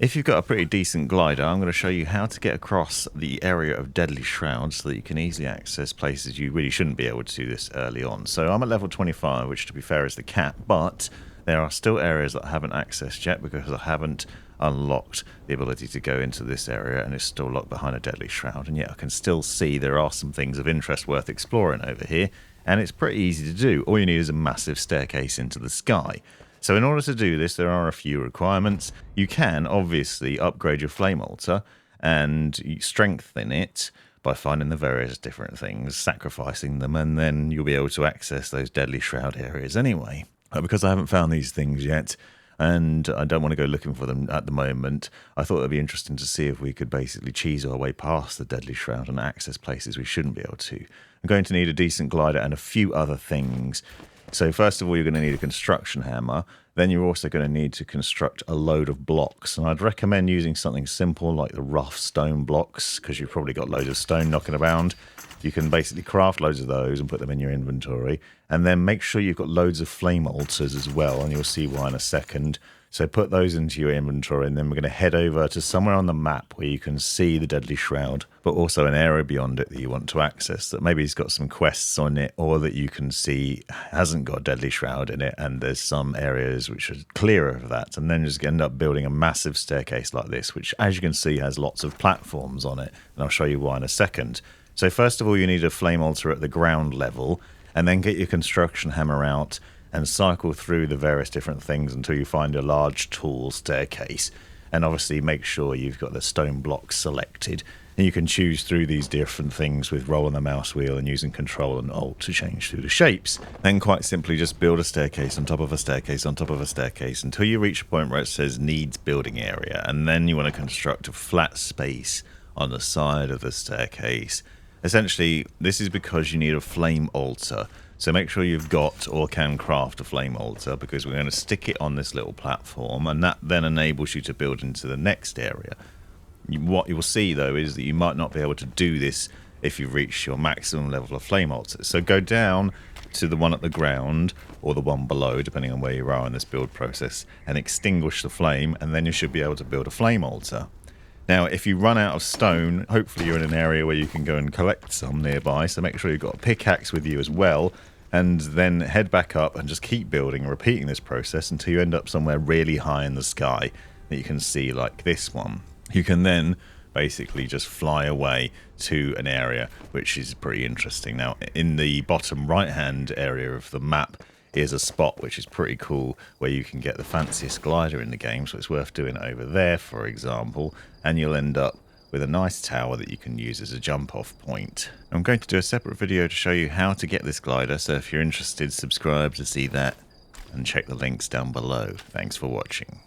If you've got a pretty decent glider, I'm going to show you how to get across the area of Deadly Shroud so that you can easily access places you really shouldn't be able to do this early on. So I'm at level 25, which to be fair is the cap, but there are still areas that I haven't accessed yet because I haven't unlocked the ability to go into this area and it's still locked behind a Deadly Shroud. And yet I can still see there are some things of interest worth exploring over here, and it's pretty easy to do. All you need is a massive staircase into the sky. So in order to do this, there are a few requirements. You can obviously upgrade your flame altar and strengthen it by finding the various different things, sacrificing them, and then you'll be able to access those Deadly Shroud areas anyway. But because I haven't found these things yet, and I don't want to go looking for them at the moment, I thought it'd be interesting to see if we could basically cheese our way past the Deadly Shroud and access places we shouldn't be able to. I'm going to need a decent glider and a few other things. So first of all, you're going to need a construction hammer. Then you're also going to need to construct a load of blocks. And I'd recommend using something simple like the rough stone blocks, because you've probably got loads of stone knocking around. You can basically craft loads of those and put them in your inventory. And then make sure you've got loads of flame altars as well, and you'll see why in a second. So put those into your inventory, and then we're going to head over to somewhere on the map where you can see the Deadly Shroud, but also an area beyond it that you want to access that maybe has got some quests on it, or that you can see hasn't got Deadly Shroud in it, and there's some areas which are clear of that, and then just end up building a massive staircase like this, which as you can see has lots of platforms on it, and I'll show you why in a second. So first of all, you need a flame altar at the ground level, and then get your construction hammer out and cycle through the various different things until you find a large tall staircase. And obviously make sure you've got the stone blocks selected. And you can choose through these different things with rolling the mouse wheel and using Control and Alt to change through the shapes. Then quite simply just build a staircase on top of a staircase on top of a staircase until you reach a point where it says needs building area. And then you want to construct a flat space on the side of the staircase. Essentially, this is because you need a flame altar. So make sure you've got or can craft a flame altar, because we're going to stick it on this little platform, and that then enables you to build into the next area. What you'll see though is that you might not be able to do this if you've reached your maximum level of flame altar. So go down to the one at the ground or the one below, depending on where you are in this build process, and extinguish the flame, and then you should be able to build a flame altar. Now, if you run out of stone, hopefully you're in an area where you can go and collect some nearby, so make sure you've got a pickaxe with you as well, and then head back up and just keep building and repeating this process until you end up somewhere really high in the sky that you can see, like this one. You can then basically just fly away to an area which is pretty interesting. Now, in the bottom right hand area of the map is a spot which is pretty cool, where you can get the fanciest glider in the game, so it's worth doing it over there, for example, and you'll end up with a nice tower that you can use as a jump off point. I'm going to do a separate video to show you how to get this glider, so if you're interested, subscribe to see that and check the links down below. Thanks for watching.